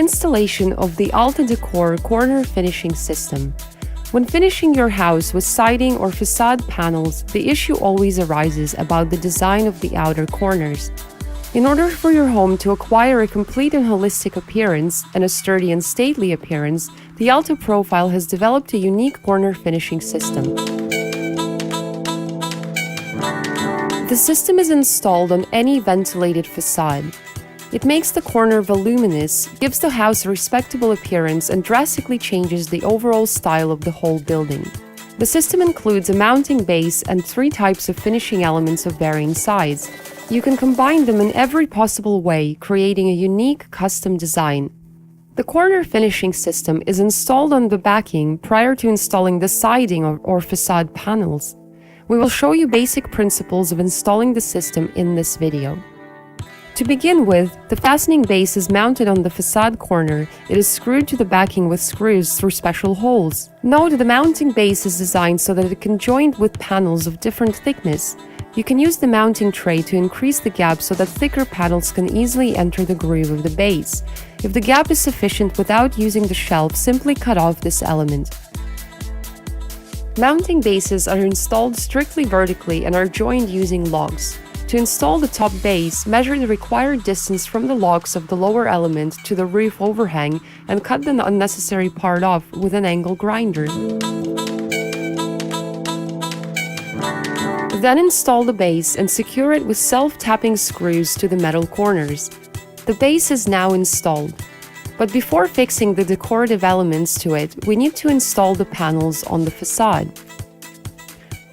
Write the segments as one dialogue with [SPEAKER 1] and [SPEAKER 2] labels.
[SPEAKER 1] installation of the Alta Decor corner finishing system. When finishing your house with siding or facade panels, the issue always arises about the design of the outer corners. In order for your home to acquire a complete and holistic appearance and a sturdy and stately appearance, the Альта-Профиль has developed a unique corner finishing system. The system is installed on any ventilated facade. It makes the corner voluminous, gives the house a respectable appearance, and drastically changes the overall style of the whole building. The system includes a mounting base and 3 types of finishing elements of varying size. You can combine them in every possible way, creating a unique custom design. The corner finishing system is installed on the backing prior to installing the siding or facade panels. We will show you basic principles of installing the system in this video. To begin with, the fastening base is mounted on the facade corner. It is screwed to the backing with screws through special holes. Note the mounting base is designed so that it can join with panels of different thickness. You can use the mounting tray to increase the gap so that thicker panels can easily enter the groove of the base. If the gap is sufficient without using the shelf, simply cut off this element. Mounting bases are installed strictly vertically and are joined using logs. To install the top base, measure the required distance from the logs of the lower element to the roof overhang and cut the unnecessary part off with an angle grinder. Then install the base and secure it with self-tapping screws to the metal corners. The base is now installed. But before fixing the decorative elements to it, we need to install the panels on the facade.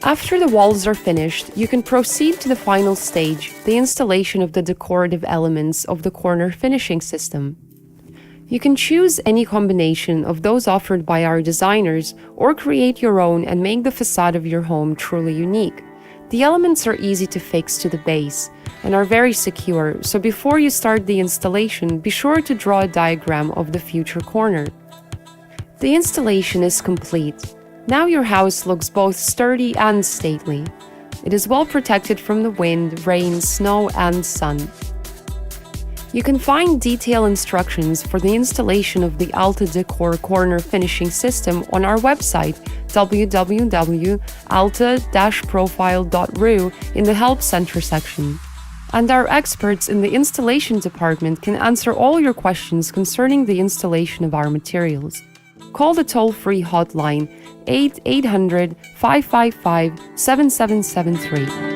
[SPEAKER 1] After the walls are finished, you can proceed to the final stage, the installation of the decorative elements of the corner finishing system. You can choose any combination of those offered by our designers or create your own and make the facade of your home truly unique. The elements are easy to fix to the base and are very secure, so before you start the installation, be sure to draw a diagram of the future corner. The installation is complete. Now your house looks both sturdy and stately. It is well protected from the wind, rain, snow, and sun. You can find detailed instructions for the installation of the Alta Decor corner finishing system on our website www.alta-profile.ru in the Help Center section. And our experts in the installation department can answer all your questions concerning the installation of our materials. Call the toll-free hotline 800-555-7773.